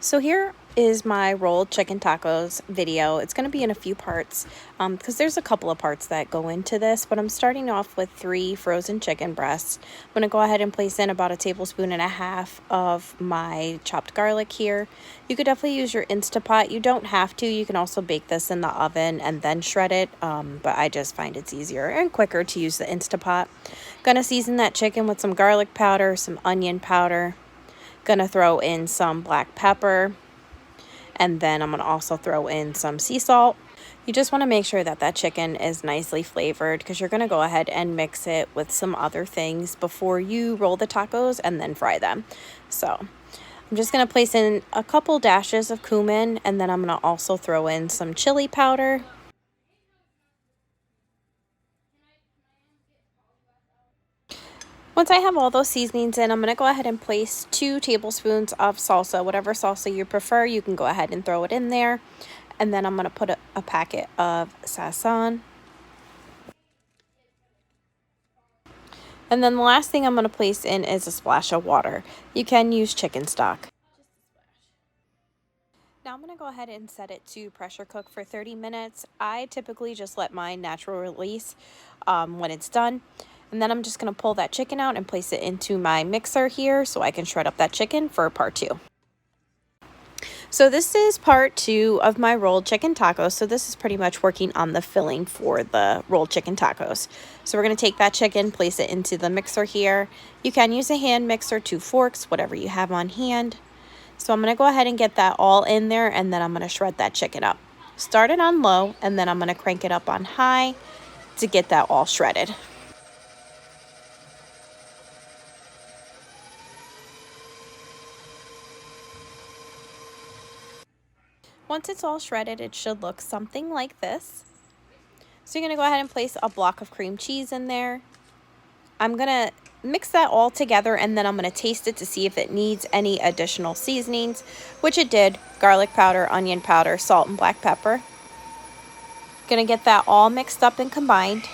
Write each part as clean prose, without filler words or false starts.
So here is my rolled chicken tacos video. It's going to be in a few parts because there's a couple of parts that go into this, but I'm starting off with 3 frozen chicken breasts. I'm going to go ahead and place in about 1.5 tablespoons of my chopped garlic here. You could definitely use your Instapot. You don't have to. You can also bake this in the oven and then shred it, but I just find it's easier and quicker to use the Instapot. Going to season that chicken with some garlic powder, some onion powder. Gonna throw in some black pepper, and then I'm gonna also throw in some sea salt. You just want to make sure that that chicken is nicely flavored because you're gonna go ahead and mix it with some other things before you roll the tacos and then fry them. So I'm just gonna place in a couple dashes of cumin, and then I'm gonna also throw in some chili powder. Once I have all those seasonings in, I'm going to go ahead and place 2 tablespoons of salsa. Whatever salsa you prefer, you can go ahead and throw it in there. And then I'm going to put a packet of sazon. And then the last thing I'm going to place in is a splash of water. You can use chicken stock. Now I'm going to go ahead and set it to pressure cook for 30 minutes. I typically just let mine natural release when it's done. And then I'm just going to pull that chicken out and place it into my mixer here so I can shred up that chicken for part 2. So this is part 2 of my rolled chicken tacos. So this is pretty much working on the filling for the rolled chicken tacos. So we're going to take that chicken, place it into the mixer here. You can use a hand mixer, 2 forks, whatever you have on hand. So I'm going to go ahead and get that all in there, and then I'm going to shred that chicken up. Start it on low, and then I'm going to crank it up on high to get that all shredded. Once it's all shredded, it should look something like this. So you're going to go ahead and place a block of cream cheese in there. I'm going to mix that all together, and then I'm going to taste it to see if it needs any additional seasonings, which it did. Garlic powder, onion powder, salt, and black pepper. Going to get that all mixed up and combined.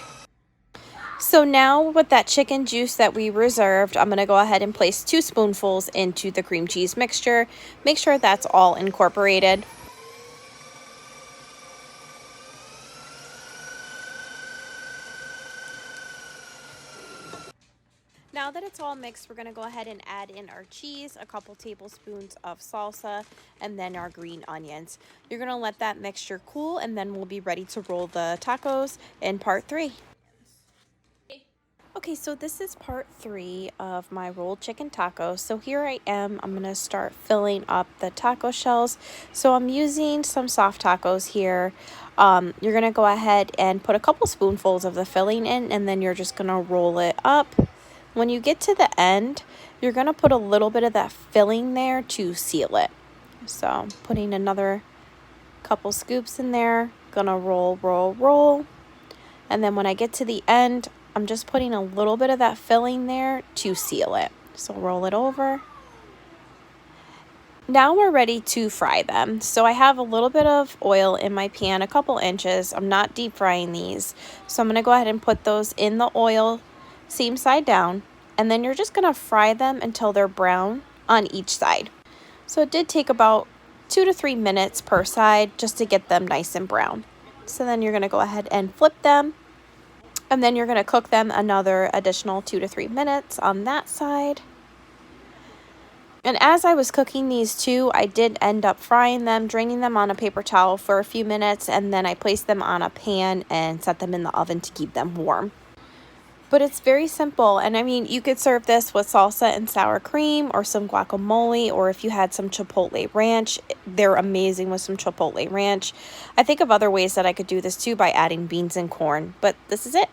So now with that chicken juice that we reserved, I'm going to go ahead and place 2 spoonfuls into the cream cheese mixture. Make sure that's all incorporated. Now that it's all mixed, we're going to go ahead and add in our cheese, a couple tablespoons of salsa, and then our green onions. You're going to let that mixture cool, and then we'll be ready to roll the tacos in part 3. Okay, so this is part 3 of my rolled chicken tacos. So here I am. I'm going to start filling up the taco shells. So I'm using some soft tacos here. You're going to go ahead and put a couple spoonfuls of the filling in, and then you're just going to roll it up. When you get to the end, you're going to put a little bit of that filling there to seal it. So putting another couple scoops in there, gonna roll, roll, roll. And then when I get to the end, I'm just putting a little bit of that filling there to seal it. So roll it over. Now we're ready to fry them. So I have a little bit of oil in my pan, a couple inches. I'm not deep frying these. So I'm going to go ahead and put those in the oil, same side down. And then you're just going to fry them until they're brown on each side. So it did take about 2 to 3 minutes per side just to get them nice and brown. So then you're going to go ahead and flip them. And then you're going to cook them another additional 2 to 3 minutes on that side. And as I was cooking these two, I did end up frying them, draining them on a paper towel for a few minutes, and then I placed them on a pan and set them in the oven to keep them warm. But it's very simple, and I mean, you could serve this with salsa and sour cream or some guacamole, or if you had some chipotle ranch, they're amazing with some chipotle ranch. I think of other ways that I could do this too by adding beans and corn, but this is it.